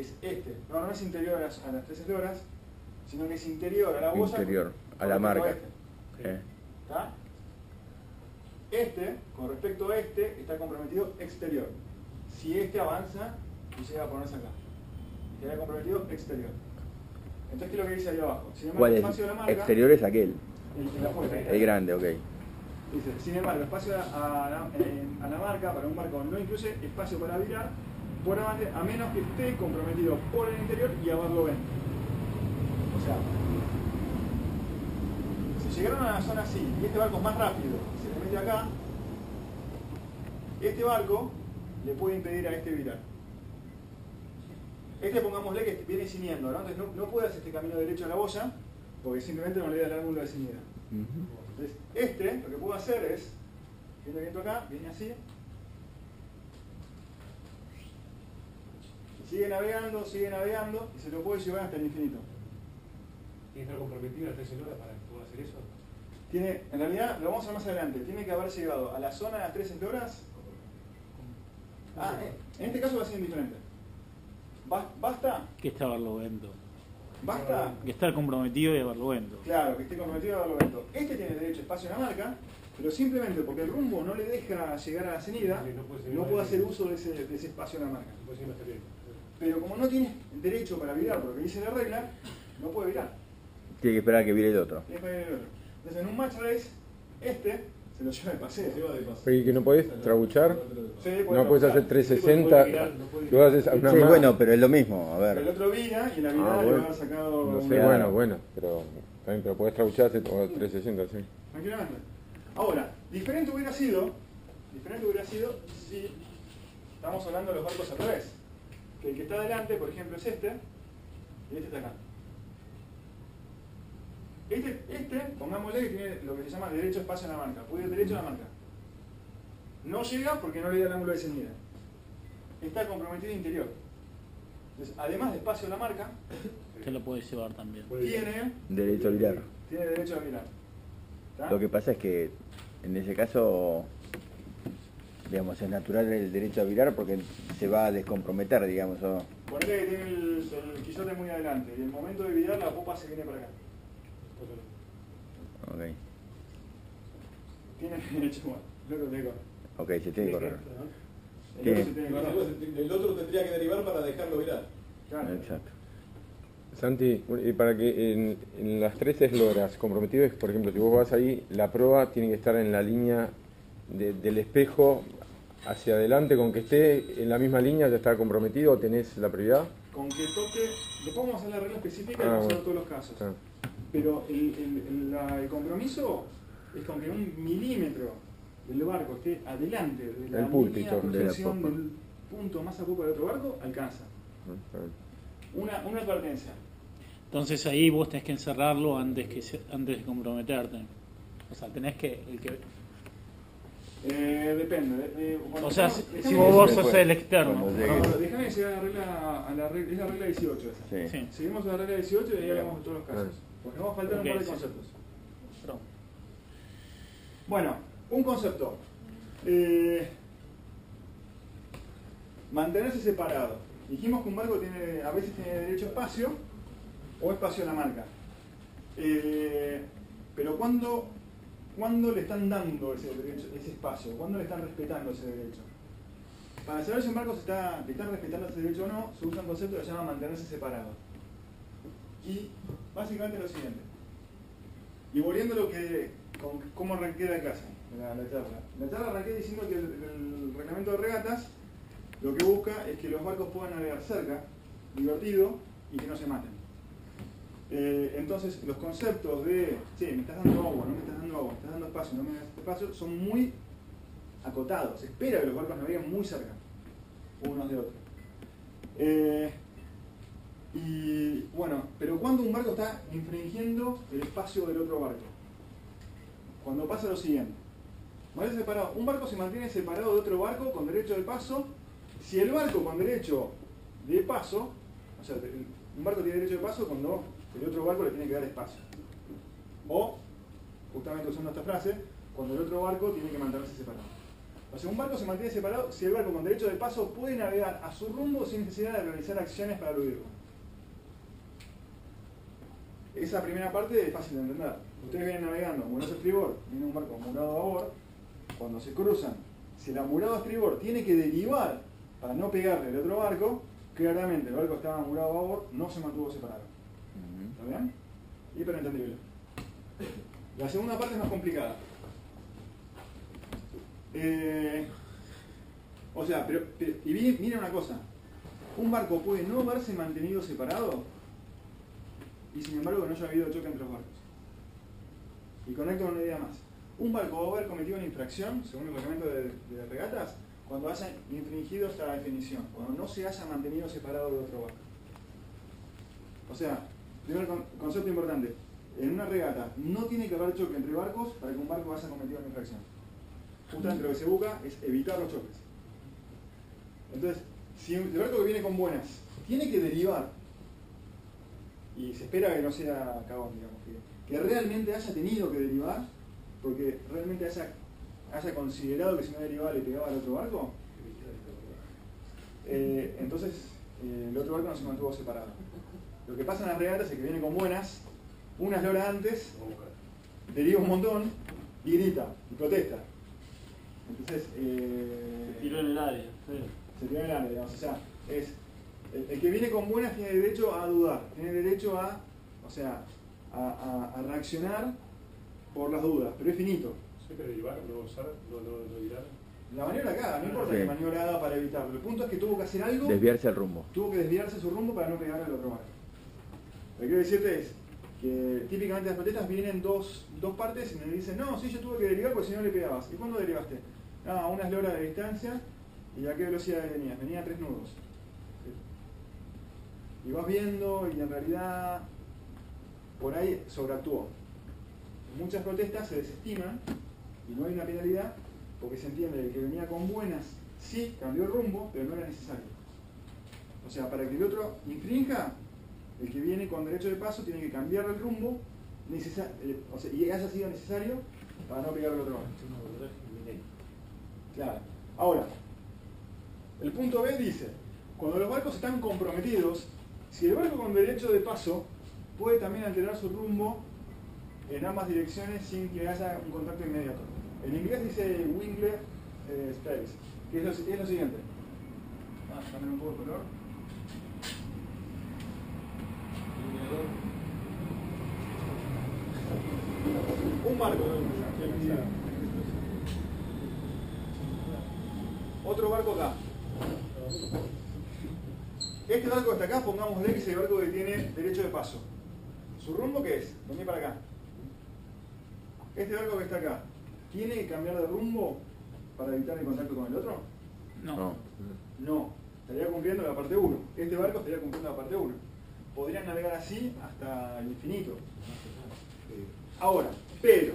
es este. No, no es interior a las 3 esloras, sino que es interior a la boya. Interior, a la marca. ¿Está? Este, con respecto a este, está comprometido exterior. Si este avanza y llega a ponerse acá, queda comprometido exterior. Entonces, ¿qué es lo que dice ahí abajo? Sin embargo, ¿Cuál el es? espacio de la marca, Exterior es aquel. el de afuera, El grande, ok. dice, sin embargo, el espacio a la marca para un barco no incluye espacio para virar por avante, a menos que esté comprometido por el interior y a barlovento. O sea, si llegaron a una zona así y este barco es más rápido, se le mete acá, este barco le puede impedir a este virar. Este, pongámosle que viene ciñendo, ¿no? Entonces no puede hacer este camino derecho a la boya porque simplemente no le da el ángulo de ciñida. Entonces, este lo que puedo hacer es, viene viento acá, viene así, y sigue navegando y se lo puede llevar hasta el infinito. ¿Tiene que estar comprometido a 3 esloras para que pueda hacer eso? Tiene, en realidad, lo vamos a ver más adelante, tiene que haber llegado a la zona de las 3 esloras. En este caso va a ser indiferente. ¿Basta? Que está barlovento. ¿Basta? Que está comprometido y a barlovento. Claro, que esté comprometido a barlovento. Este tiene derecho a espacio en la marca, pero simplemente porque el rumbo no le deja llegar a la cenida, no puede hacer uso de ese espacio en la marca. Pero como no tiene derecho para virar, porque dice la regla, no puede virar. Tiene que esperar a que vire el otro. Tiene que virar el otro. Entonces en un match race, este se lo lleva de paseo. Oye, que no podés trabuchar, Sí, no puedes hacer 360, tú haces una Sí, más. bueno, pero es lo mismo, a El ver. otro vira y en la virada le bueno. va a haber sacado No sé, Claro. bueno, pero también, pero podés trabuchar, hacer 360, sí. tranquilamente. Ahora, diferente hubiera sido si estamos hablando de los barcos al revés. Que el que está adelante, por ejemplo, es este, y este está acá. Este, pongámosle que tiene lo que se llama derecho a espacio en la marca, puede ir derecho a la marca. No llega porque no le da el ángulo de cenida. Está comprometido interior. Entonces, además de espacio en la marca, Se lo puede llevar también. tiene Derecho a virar. derecho a mirar. ¿Está? Lo que pasa es que en ese caso, digamos, es natural el derecho a virar porque se va a descomprometer, digamos. ¿O? Ponele que tiene el quillote muy adelante y en el momento de virar la popa se viene para acá. Ok, Tiene derecho, bueno, el otro tiene que correr. ok, se tiene que correr. El Tiene. otro se tiene que correr. El otro tendría que derivar para dejarlo virar. Claro. Exacto. Santi, y para que en las 3 esloras comprometidos, por ejemplo, si vos vas ahí, la proa tiene que estar en la línea del espejo hacia adelante, con que esté en la misma línea ya está comprometido, o tenés la prioridad. Con que toque, después vamos a hacer la regla específica y Ah, vamos a ver bueno. todos los casos. Ah. Pero el compromiso es con que 1 milímetro del barco esté adelante de la El púlpito, línea de de la proyección popa. del punto más a popa del otro barco, alcanza. Una advertencia. Entonces ahí vos tenés que encerrarlo antes de comprometerte. O sea, tenés que... Depende. O sea, si déjame vos decir- sos el externo. Cuando No, llegue. déjame llegar a la regla, es la regla 18 esa. Sí. Sí. Seguimos a la regla 18 y ahí hablamos de todos los casos. Ah. Porque nos va a faltar Ok, un par de sí. conceptos. Perdón. Bueno, un concepto. Mantenerse separado. Dijimos que un barco a veces tiene derecho a espacio o espacio a la marca. Pero ¿cuándo le están dando ese espacio? ¿Cuándo le están respetando ese derecho? Para saber si un barco le están respetando ese derecho o no, se usa un concepto que se llama mantenerse separado. Y básicamente lo siguiente. Y volviendo a cómo arranqué la clase, la charla. La charla arranqué diciendo que el reglamento de regatas lo que busca es que los barcos puedan navegar cerca, divertido y que no se maten. Entonces, los conceptos de, sí, me estás dando agua, no me estás dando agua, me estás dando espacio, no me das espacio, son muy acotados. Se espera que los barcos naveguen muy cerca, unos de otros. Y bueno, pero cuando un barco está infringiendo el espacio del otro barco, cuando pasa lo siguiente, un barco se mantiene separado de otro barco con derecho de paso si el barco con derecho de paso, o sea, un barco tiene derecho de paso cuando el otro barco le tiene que dar espacio, o, justamente usando esta frase, cuando el otro barco tiene que mantenerse separado. O sea, un barco se mantiene separado si el barco con derecho de paso puede navegar a su rumbo sin necesidad de realizar acciones para eludirlo. Esa primera parte es fácil de entender. Ustedes vienen navegando, murados a estribor, viene un barco murado a babor. Cuando se cruzan, si el amurado a estribor tiene que derivar para no pegarle al otro barco, claramente el barco estaba amurado a babor, no se mantuvo separado. ¿Está bien? Hiperentendible. La segunda parte es más complicada. O sea, y miren una cosa. Un barco puede no haberse mantenido separado y sin embargo no haya habido choque entre los barcos. Y conecto una idea más. Un barco va a haber cometido una infracción, según el reglamento de regatas, cuando haya infringido esta definición, cuando no se haya mantenido separado de otro barco. O sea, primer concepto importante, en una regata no tiene que haber choque entre barcos para que un barco haya cometido una infracción. Justamente lo que se busca es evitar los choques. Entonces, si el barco que viene con buenas tiene que derivar, y se espera que no sea cagón, digamos, que realmente haya tenido que derivar, porque realmente haya considerado que si no derivaba le pegaba al otro barco, entonces el otro barco no se mantuvo separado. Lo que pasa en las regatas es que viene con buenas, unas horas antes, deriva un montón y grita y protesta. Entonces, Se tiró en el área. Sí. se tiró en el área, digamos. O sea, es el que viene con buenas tiene derecho a dudar, tiene derecho a reaccionar por las dudas, pero es finito. ¿Se puede derivar, no usar, no virar? La maniobra acá, no importa Sí. qué maniobra haga para evitarlo. El punto es que tuvo que hacer algo, Desviarse el rumbo. tuvo que desviarse su rumbo para no pegarle al otro barco. Lo que quiero decirte es que típicamente las protestas vienen dos partes y me dicen, no, sí, yo tuve que derivar porque si no le pegabas. ¿Y cuándo derivaste? No, a unas loras de distancia. ¿Y a qué velocidad venías? Venía a 3 nudos. Y vas viendo y en realidad por ahí sobreactuó. Muchas protestas se desestiman y no hay una penalidad porque se entiende que venía con buenas, sí, cambió el rumbo, pero no era necesario. O sea, para que el otro infrinja, el que viene con derecho de paso tiene que cambiar el rumbo y haya sido necesario para no pegar al otro barco. Claro. Ahora, el punto B dice, cuando los barcos están comprometidos, si el barco con derecho de paso puede también alterar su rumbo en ambas direcciones sin que haya un contacto inmediato. En inglés dice winglet space, que es lo siguiente. Cambiar un poco de color. Un barco. Otro barco acá. Este barco que está acá, pongámosle que es el barco que tiene derecho de paso. ¿Su rumbo qué es? Vení para acá. Este barco que está acá, ¿tiene que cambiar de rumbo para evitar el contacto con el otro? No. No. Estaría cumpliendo la parte 1. Este barco estaría cumpliendo la parte 1. Podrían navegar así hasta el infinito. Ahora, pero,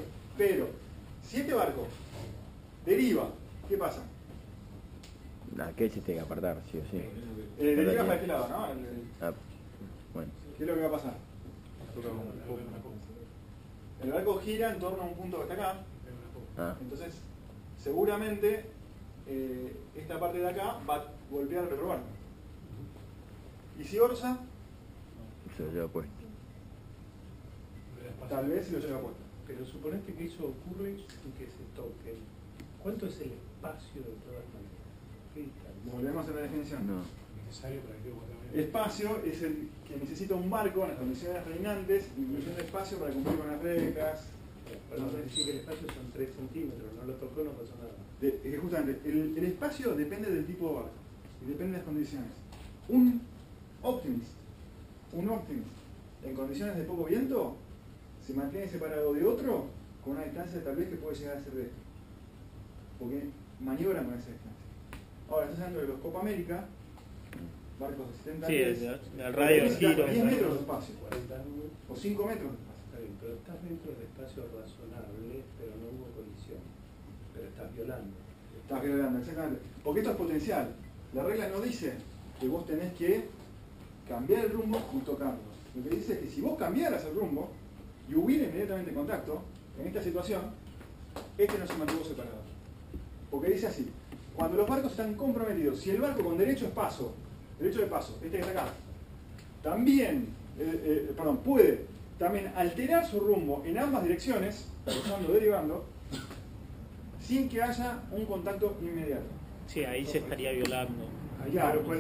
si este barco deriva, ¿qué pasa? Aquel se tiene que apartar, sí o sí. Deriva para este lado, ¿no? Ah, bueno. ¿Qué es lo que va a pasar? El barco gira en torno a un punto que está acá. Ah, Entonces, seguramente esta parte de acá va a golpear al otro barco. Y si orza, se lo lleva puesto. tal vez se lo lleva puesto. Pero suponete que eso ocurre y que se toque. ¿Cuánto es el espacio de todas maneras? ¿Qué distancia? Volvemos a la definición. No. Necesario para que Espacio es el que necesita un barco en las condiciones reinantes, incluyendo espacio para cumplir con las reglas. Perdón, decir que el espacio son 3 centímetros, no lo tocó, no pasó nada. Justamente, el espacio depende del tipo de barco y depende de las condiciones. Un optimist en condiciones de poco viento se mantiene separado de otro con una distancia tal vez que puede llegar a ser de esto, porque maniobran con esa distancia. Ahora, estás hablando de los Copa América, barcos de 70 Sí, pies, el radio de giro. 10 metros de espacio 40 nubes. o 5 metros de espacio. Está bien, pero estás dentro del espacio razonable, pero no hubo colisión. Pero estás violando. Estás violando, exactamente. Porque esto es potencial. La regla no dice que vos tenés que cambiar el rumbo y tocarlo. Lo que dice es que si vos cambiaras el rumbo y hubiera inmediatamente contacto, en esta situación, este no se mantuvo separado. Porque dice así, cuando los barcos están comprometidos, si el barco con derecho de paso, este que está acá, también, puede también alterar su rumbo en ambas direcciones, cruzando o derivando, sin que haya un contacto inmediato. Sí, ahí se estaría violando. Ahí, Claro, claro,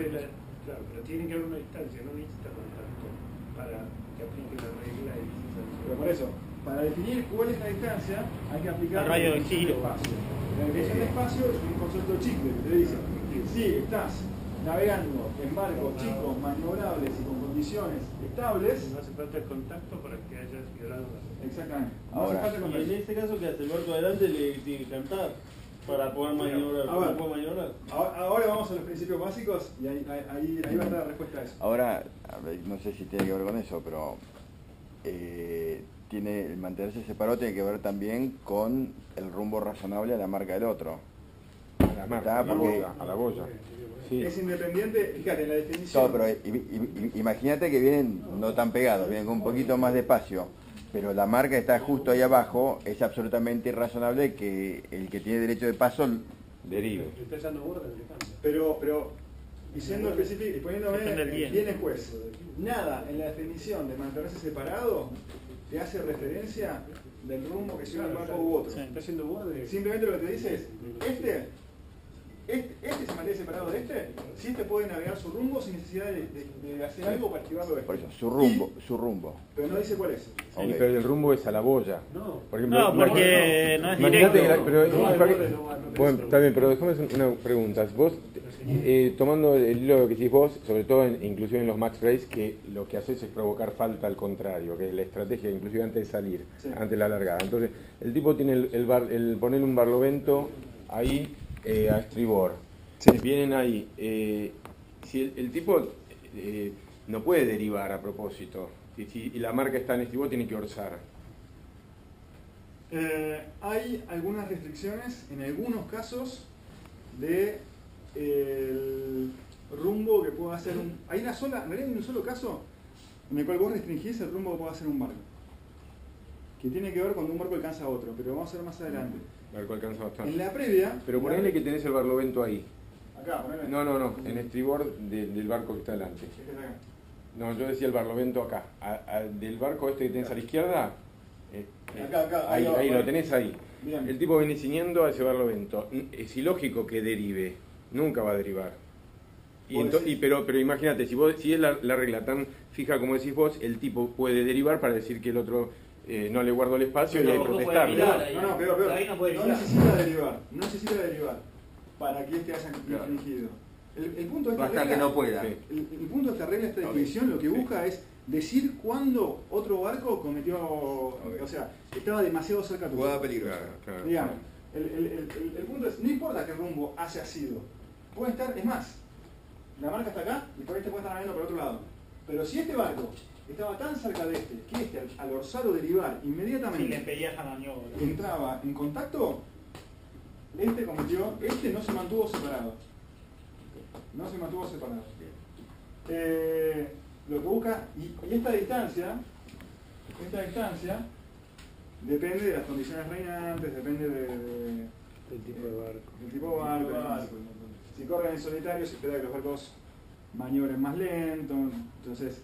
pero tiene que haber una distancia, no necesita contacto para que aplique la regla de distancia. Pero por eso, para definir cuál es la distancia, hay que aplicar El radio de definición giro. espacio. La definición de espacio es un concepto chicle que te dice, si estás navegando en barcos chicos, maniobrables y con condiciones estables, No hace falta el contacto para que hayas violado la regla. exactamente. No Ahora, hace falta Y en contacto. este caso, que hace el barco adelante le tiene que cantar para poder maniobrar. A ver. ¿Cómo puede maniobrar? Ahora vamos a los principios básicos y ahí va a estar la respuesta a eso. Ahora, a ver, no sé si tiene que ver con eso, pero el mantenerse separado tiene que ver también con el rumbo razonable a la marca del otro. A la marca, Está, porque- a la boya. Sí. Es independiente, fíjate, en la definición. No, pero imagínate que vienen no tan pegados, vienen con un poquito más de espacio, pero la marca está justo ahí abajo, es absolutamente irrazonable que el que tiene derecho de paso Derive. Si está echando borda, le cambia. Pero y siendo específico y poniéndome Depende del bien. bien en juez, nada en la definición de mantenerse separado te hace referencia del rumbo que sigue un barco u otro. Sí. Está haciendo borde. Simplemente lo que te dice es, este se mantiene separado de si este puede navegar su rumbo sin necesidad de hacer algo para activarlo de por eso, su rumbo. Pero no dice cuál es. Sí. Sí, pero el rumbo es a la boya. No. Por ejemplo, No, porque no es imagínate directo. que pero, No, bueno, está bien, pero déjame hacer una pregunta. Vos, tomando el hilo que decís vos, sobre todo inclusive en los Max Race, que lo que haces es provocar falta al contrario, que es la estrategia, inclusive antes de salir, Sí. antes de la largada. Entonces, el tipo tiene el poner un barlovento ahí a estribor. Sí. Vienen ahí. Si el tipo no puede derivar a propósito, y la marca está en estribor, tiene que orzar. Hay algunas restricciones en algunos casos de el rumbo que pueda hacer hay una sola, en realidad hay un solo caso en el cual vos restringís el rumbo que pueda hacer un barco, que tiene que ver cuando un barco alcanza a otro, pero vamos a ver más adelante. A ver cuál alcanza bastante. En la previa, Pero ponele que tenés el barlovento ahí. acá, ponele. No, en estribor del barco que está delante. Este es acá. No, yo decía el barlovento acá. Del barco este que tenés a la izquierda, Acá, ahí, ahí va, ahí bueno. lo tenés ahí. Bien. El tipo viene ciñendo a ese barlovento. Es ilógico que derive, nunca va a derivar. Pero imagínate, si es la regla tan fija como decís vos, el tipo puede derivar para decir que el otro no le guardó el espacio y hay que no puede protestarle. mirar ahí. No, peor. Ahí no puede No mirar. necesita derivar para que este haya infringido. El punto de esta Basta que regla, no pueda. Sí. el punto de esta regla, esta Ok. definición, lo que busca es decir cuándo otro barco cometió, o sea, estaba demasiado cerca tuyo. Jugada peligrosa. Claro. Digamos, el punto es, no importa qué rumbo haya sido, puede estar, es más, la marca está acá y por ahí te puede estar navegando por otro lado. Pero si este barco estaba tan cerca de que este al orzar o derivar Si inmediatamente le pedías la maniobra. entraba en contacto, este no se mantuvo separado. No se mantuvo separado. Lo que busca, y esta distancia depende de las condiciones reinantes, depende El tipo de barco. del tipo de barco. Si corren en solitario, se espera que los barcos maniobren más lento, entonces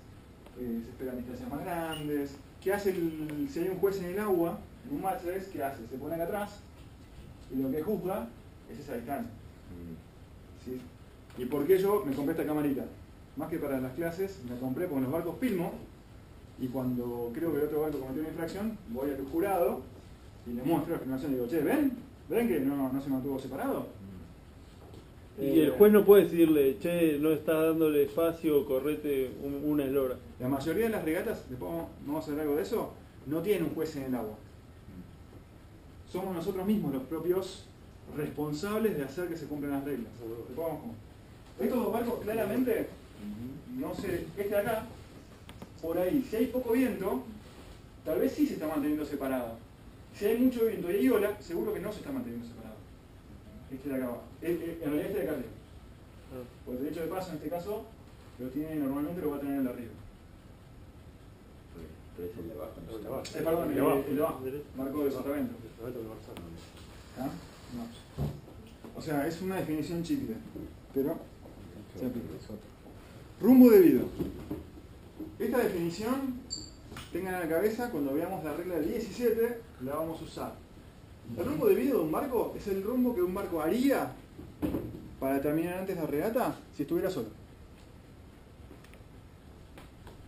se esperan distancias más grandes. ¿Qué hace si hay un juez en el agua, en un match race, qué hace? Se pone acá atrás y lo que juzga es esa distancia. ¿Sí? ¿Y por qué yo me compré esta camarita? Más que para las clases, me compré porque en los barcos filmo y cuando creo que el otro barco cometió una infracción, voy al jurado y le muestro la filmación y digo, che, ¿ven que no se mantuvo separado? Y el juez no puede decirle, che, no estás dándole espacio, correte una eslora. La mayoría de las regatas, después vamos a hacer algo de eso, no tienen un juez en el agua. Somos nosotros mismos los propios responsables de hacer que se cumplan las reglas. Después vamos con- Estos dos barcos claramente, no sé, este de acá, por ahí, si hay poco viento, tal vez sí se está manteniendo separado. Si hay mucho viento y hay ola, seguro que no se está manteniendo separado. Este de acá abajo. En realidad este de acá arriba. Por el derecho de paso en este caso, normalmente lo va a tener el de arriba. Pero es el de abajo, no El de abajo. Perdón, el de abajo. Marco de sotavento. El de abajo. ¿Ah? No. O sea, es una definición chicle, pero se aplica. Rumbo debido. Esta definición, tengan en la cabeza, cuando veamos la regla del 17, la vamos a usar. El rumbo debido de un barco es el rumbo que un barco haría para terminar antes la regata si estuviera solo.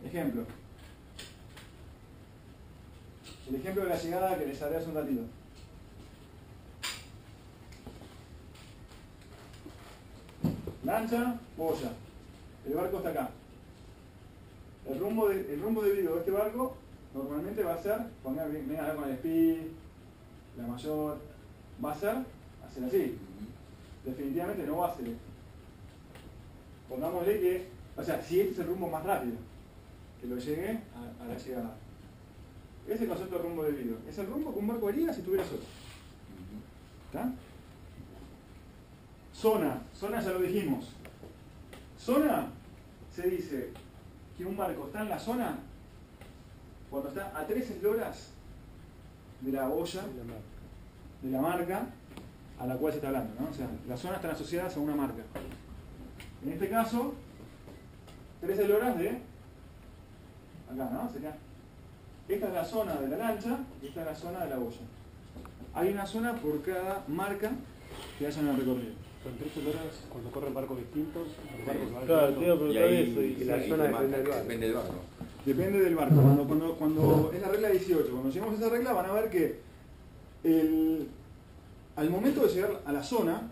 Ejemplo. El ejemplo de la llegada que les hablé hace un ratito. Lancha, boya. El barco está acá. El rumbo debido de este barco normalmente va a ser, vengan a ver con el speed, la mayor, va a ser hacer así. Definitivamente no va a ser esto. Pongámosle que, o sea, si este es el rumbo más rápido, que lo llegue a la llegada. Ese es el concepto de rumbo debido. Es el rumbo que un barco haría si estuviera solo. ¿Está? Zona ya lo dijimos. Zona se dice que un barco está en la zona cuando está a 3 esloras de la boya, de la marca a la cual se está hablando, ¿no? O sea, las zonas están asociadas a una marca. En este caso, 3 esloras de acá, ¿no? Sería, esta es la zona de la lancha y esta es la zona de la boya. Hay una zona por cada marca que haya en el recorrido. Son 3 horas cuando corren barcos distintos, los barcos van Claro, te iba a quedando. preguntar eso, y la zona depende del barco. Depende del barco. Depende del barco. Cuando es la regla 18, cuando lleguemos a esa regla van a ver que al momento de llegar a la zona,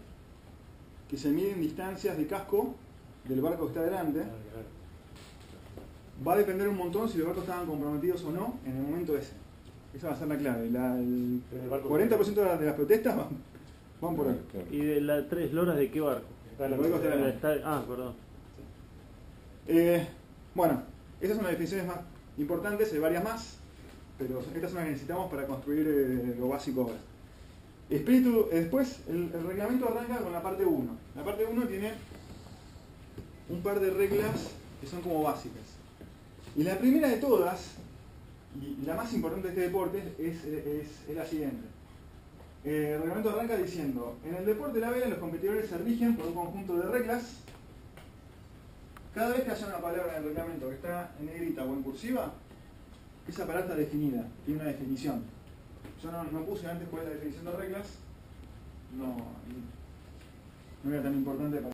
que se miden distancias de casco del barco que está delante, va a depender un montón si los barcos estaban comprometidos o no en el momento ese. Esa va a ser la clave. El 40% de las protestas van por ahí. ¿Y de las 3 loras de qué barco? El barco está delante. Perdón. Bueno, esas son las definiciones más importantes, hay varias más, pero estas son las que necesitamos para construir lo básico ahora. Después, el reglamento arranca con la parte 1. La parte 1 tiene un par de reglas que son como básicas. Y la primera de todas, y la más importante de este deporte, es la siguiente. El reglamento arranca diciendo: en el deporte de la vela los competidores se rigen por un conjunto de reglas. Cada vez que haya una palabra en el reglamento que está en negrita o en cursiva, esa palabra está definida, tiene una definición. Yo no puse antes cuál es la definición de reglas, no era tan importante para